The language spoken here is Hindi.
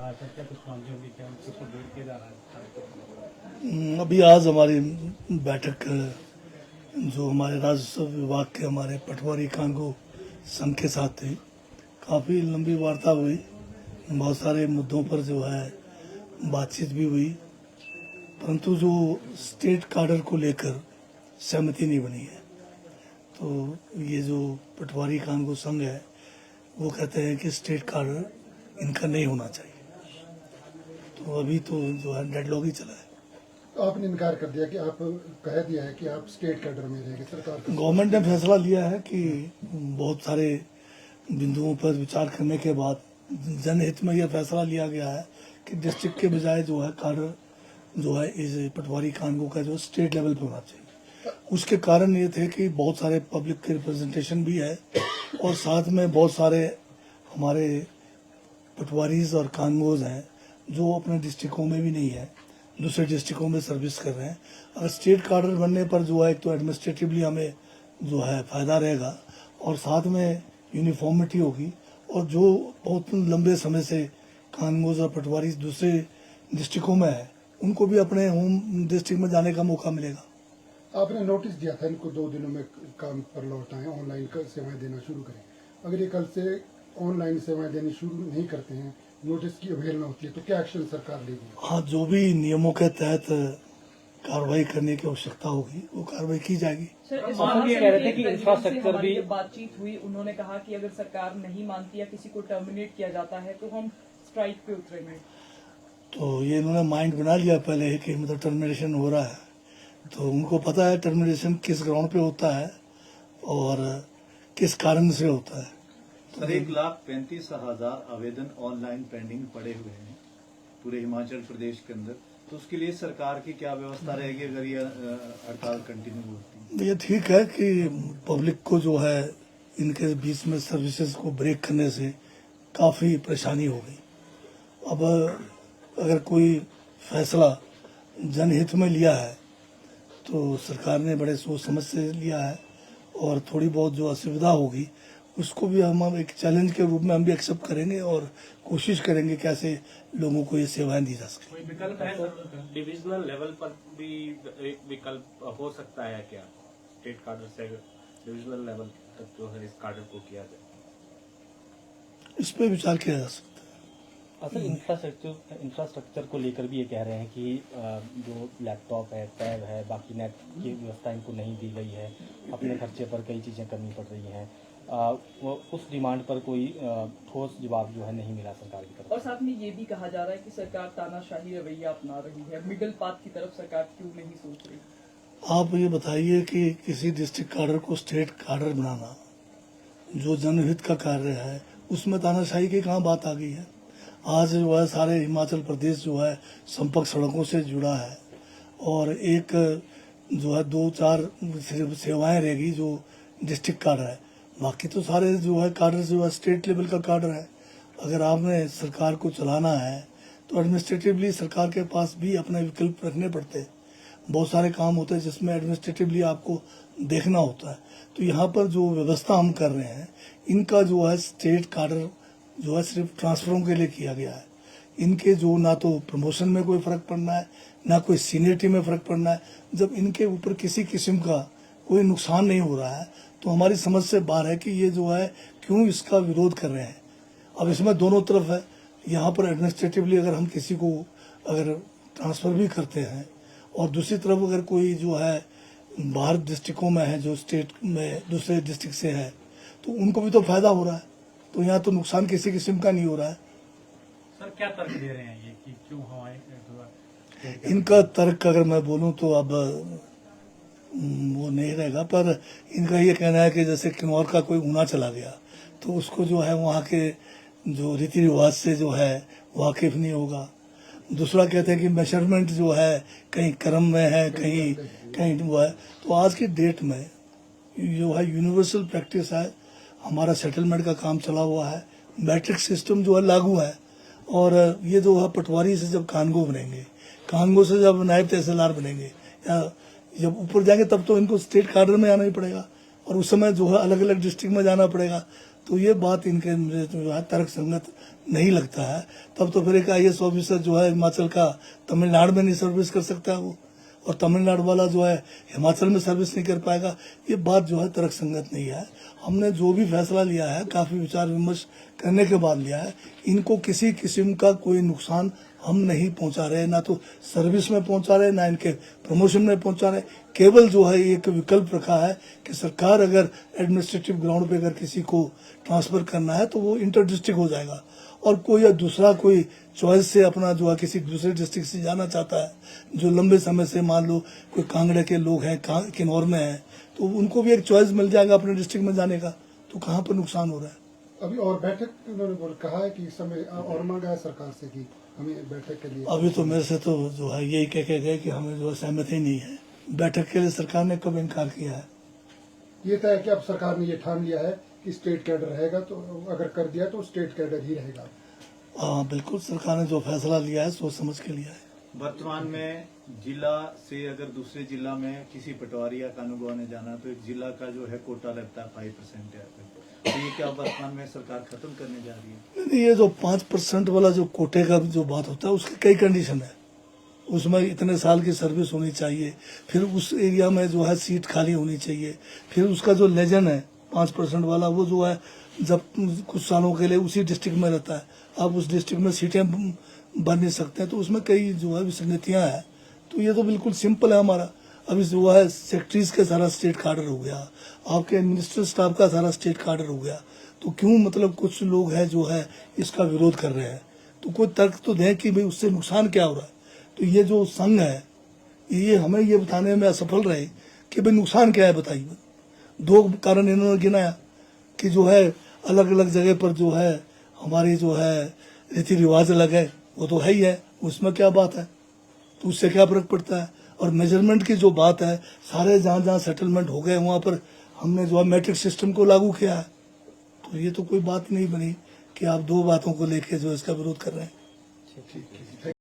रहा था, क्या कुछ मांगे होंगी, क्या कुछ अपडेट किया जा रहा है? अभी आज हमारी बैठक जो हमारे राजस्व विभाग के हमारे पटवारी कांगो संघ के साथ थी। काफ़ी लंबी वार्ता हुई, बहुत सारे मुद्दों पर जो है बातचीत भी हुई, परंतु जो स्टेट कार्डर को लेकर सहमति नहीं बनी है। तो ये जो पटवारी कांगो संघ है वो कहते हैं कि स्टेट कार्डर इनका नहीं होना चाहिए। तो अभी तो जो है डेडलॉक ही चला है। आपने इनकार कर दिया कि आप कह दिया है कि आप स्टेट कैडर में रहेंगे। सरकार गवर्नमेंट ने फैसला लिया है कि बहुत सारे बिंदुओं पर विचार करने के बाद जनहित में यह फैसला लिया गया है कि डिस्ट्रिक्ट के बजाय जो है कार्डर जो है इस पटवारी कांगो का जो स्टेट लेवल पे होना चाहिए। उसके कारण ये थे कि बहुत सारे पब्लिक के रिप्रेजेंटेशन भी है और साथ में बहुत सारे हमारे पटवारीज और कांगोज हैं जो अपने डिस्ट्रिक्टों में भी नहीं है, दूसरे डिस्ट्रिक्टों में सर्विस कर रहे हैं। अगर स्टेट कार्डर बनने पर जो है एक तो एडमिनिस्ट्रेटिवली हमें जो है फायदा रहेगा और साथ में यूनिफॉर्मिटी होगी, और जो बहुत लंबे समय से कानूनगोज और पटवारी दूसरे डिस्ट्रिक्टों में है उनको भी अपने होम डिस्ट्रिक्ट में जाने का मौका मिलेगा। आपने नोटिस दिया था इनको 2 दिनों में काम पर लौटाएं, ऑनलाइन सेवाएं देना शुरू करें। अगर ये कल से ऑनलाइन सेवाएं देनी शुरू नहीं करते हैं, नोटिस की अवहेलना होती है, तो क्या एक्शन सरकार लेगी? हाँ, जो भी नियमों के तहत कार्रवाई करने की आवश्यकता होगी वो कार्रवाई की जाएगी। सर, इस आप ये कह रहे थे कि इंफ्रास्ट्रक्चर भी जब बातचीत हुई, उन्होंने कहा कि अगर सरकार नहीं मानती या किसी को टर्मिनेट किया जाता है तो हम स्ट्राइक पे उतरेंगे। तो ये इन्होंने माइंड बना लिया पहले ही कि मतलब टर्मिनेशन हो रहा है, तो उनको पता है टर्मिनेशन किस ग्राउंड पे होता है और किस कारण से होता है। सर, 1,35,000 आवेदन ऑनलाइन पेंडिंग पड़े हुए हैं पूरे हिमाचल प्रदेश के अंदर, तो उसके लिए सरकार की क्या व्यवस्था रहेगी अगर ये हड़ताल कंटिन्यू होती है? ये ठीक है कि पब्लिक को जो है इनके बीच में सर्विसेज को ब्रेक करने से काफ़ी परेशानी हो गई। अब अगर कोई फैसला जनहित में लिया है तो सरकार ने बड़े सोच समझ से लिया है, और थोड़ी बहुत जो असुविधा होगी उसको भी हम एक चैलेंज के रूप में हम भी एक्सेप्ट करेंगे और कोशिश करेंगे कैसे लोगों को ये सेवाएं दी जा सके। कोई विकल्प है सर? डिविजनल लेवल पर भी एक विकल्प हो सकता है क्या? स्टेट कार्डर से डिविजनल लेवल तक जो है इस कार्डर को किया जाए, इस पे विचार किया जा सकता है। असल इंफ्रास्ट्रक्चर को लेकर भी ये कह रहे हैं कि जो लैपटॉप है, टैब है, बाकी नेट की व्यवस्था इनको नहीं दी गई है, अपने खर्चे पर कई चीज़ें करनी पड़ रही हैं। वो उस डिमांड पर कोई ठोस जवाब जो है नहीं मिला सरकार की तरफ। और साथ में ये भी कहा जा रहा है कि सरकार तानाशाही रवैया अपना रही है, मिडिल पाथ की तरफ सरकार क्यों नहीं सोच रही? आप ये बताइए कि किसी डिस्ट्रिक्ट कार्डर को स्टेट कार्डर बनाना जो जनहित का कार्य है उसमें तानाशाही की कहाँ बात आ गई है? आज जो है सारे हिमाचल प्रदेश जो है संपर्क सड़कों से जुड़ा है और एक जो है 2-4 सेवाएं रहेगी जो डिस्ट्रिक्ट कार्डर है, बाकी तो सारे जो है कार्डर जो है स्टेट लेवल का कार्डर है। अगर आपने सरकार को चलाना है तो एडमिनिस्ट्रेटिवली सरकार के पास भी अपने विकल्प रखने पड़ते हैं। बहुत सारे काम होते हैं जिसमें एडमिनिस्ट्रेटिवली आपको देखना होता है। तो यहाँ पर जो व्यवस्था हम कर रहे हैं इनका जो है स्टेट कार्डर जो है सिर्फ ट्रांसफरों के लिए किया गया है। इनके जो ना तो प्रमोशन में कोई फर्क पड़ना है ना कोई सीनियरिटी में फर्क पड़ना है। जब इनके ऊपर किसी किस्म का कोई नुकसान नहीं हो रहा है तो हमारी समझ से बाहर है कि ये जो है क्यों इसका विरोध कर रहे हैं। अब इसमें दोनों तरफ है। यहाँ पर एडमिनिस्ट्रेटिवली अगर हम किसी को अगर ट्रांसफर भी करते हैं और दूसरी तरफ अगर कोई जो है बाहर डिस्ट्रिक्टों में है जो स्टेट में दूसरे डिस्ट्रिक्ट से है तो उनको भी तो फायदा हो रहा है। तो यहाँ तो नुकसान किसी किस्म का नहीं हो रहा है। सर, क्या तर्क दे रहे हैं ये कि क्यों हमारे इनका तर्क अगर मैं बोलूँ तो अब वो नहीं रहेगा, पर इनका ये कहना है कि जैसे किन्नौर का कोई ऊना चला गया तो उसको जो है वहाँ के जो रीति रिवाज से जो है वाकिफ नहीं होगा। दूसरा कहते हैं कि मेजरमेंट जो है कहीं क्रम में है, कहीं वो है। तो आज की डेट में जो है यूनिवर्सल प्रैक्टिस है, हमारा सेटलमेंट का काम चला हुआ है, मैट्रिक सिस्टम जो है लागू है, और ये जो है पटवारी से जब कानगो बनेंगे, कानगो से जब नायब तहसीलदार बनेंगे या जब ऊपर जाएंगे तब तो इनको स्टेट कार्डर में आना ही पड़ेगा और उस समय जो है अलग अलग डिस्ट्रिक्ट में जाना पड़ेगा। तो ये बात इनके जो है तर्क संगत नहीं लगता है, तब तो फिर एक IAS ऑफिसर जो है हिमाचल का तमिलनाडु में नहीं सर्विस कर सकता है वो, और तमिलनाडु वाला जो है हिमाचल में सर्विस नहीं कर पाएगा। ये बात जो है तर्कसंगत नहीं है। हमने जो भी फैसला लिया है काफी विचार विमर्श करने के बाद लिया है। इनको किसी किस्म का कोई नुकसान हम नहीं पहुंचा रहे, ना तो सर्विस में पहुंचा रहे, ना इनके प्रमोशन में पहुंचा रहे। केवल जो है एक विकल्प रखा है कि सरकार अगर एडमिनिस्ट्रेटिव ग्राउंड पे अगर किसी को ट्रांसफर करना है तो वो इंटर डिस्ट्रिक्ट हो जाएगा, और कोई या दूसरा कोई चॉइस से अपना जो है किसी दूसरे डिस्ट्रिक्ट से जाना चाहता है, जो लंबे समय से मान लो कोई कांगड़ा के लोग हैं, किन्नौर में है, तो उनको भी एक चॉइस मिल जाएगा अपने डिस्ट्रिक्ट में जाने का। तो कहाँ पर नुकसान हो रहा है? अभी और बैठक उन्होंने कहा है कि इस समय और मांगा है सरकार से कि हमें बैठक के लिए। अभी तो मेरे से तो जो है यही कह के गए कि हमें जो है सहमति नहीं है। बैठक के लिए सरकार ने कब इनकार किया है? ये तय है कि अब सरकार ने ये ठान लिया है कि स्टेट कैडर रहेगा, तो अगर कर दिया तो स्टेट कैडर ही रहेगा। हाँ बिल्कुल, सरकार ने जो फैसला लिया है सोच समझ के लिया है। वर्तमान में जिला से अगर दूसरे जिला में किसी पटवारी या कानूनगो ने जाना तो एक जिला का जो है कोटा लगता है 5% है, तो ये क्या वर्तमान में सरकार खत्म करने जा रही है? नहीं, ये जो 5% वाला जो कोटे का जो बात होता है उसकी कई कंडीशन है। उसमें इतने साल की सर्विस होनी चाहिए, फिर उस एरिया में जो है सीट खाली होनी चाहिए, फिर उसका जो लेजन है 5% वाला वो जो है जब कुछ सालों के लिए उसी डिस्ट्रिक्ट में रहता है, आप उस डिस्ट्रिक्ट में सीटें बन नहीं सकते हैं, तो उसमें कई जो है विसंगतियां हैं। तो ये तो बिल्कुल सिंपल है हमारा। अभी जो है सेक्रेटरीज का सारा स्टेट कार्डर हो गया, आपके एडमिनिस्ट्रेटिव स्टाफ का सारा स्टेट कार्डर हो गया, तो क्यों मतलब कुछ लोग हैं जो है इसका विरोध कर रहे हैं? तो कोई तर्क तो दें कि भाई उससे नुकसान क्या हो रहा है। तो ये जो संघ है ये हमें ये बताने में असफल रहे कि भाई नुकसान क्या है, बताइए। 2 कारण इन्होंने गिनाया कि जो है अलग अलग जगह पर जो है हमारी जो है रीति रिवाज अलग है, वो तो है ही है, उसमें क्या बात है, तो उससे क्या फर्क पड़ता है। और मेजरमेंट की जो बात है, सारे जहाँ जहाँ सेटलमेंट हो गए वहाँ पर हमने जो है मैट्रिक सिस्टम को लागू किया है, तो ये तो कोई बात नहीं बनी कि आप 2 बातों को लेके जो इसका विरोध कर रहे हैं।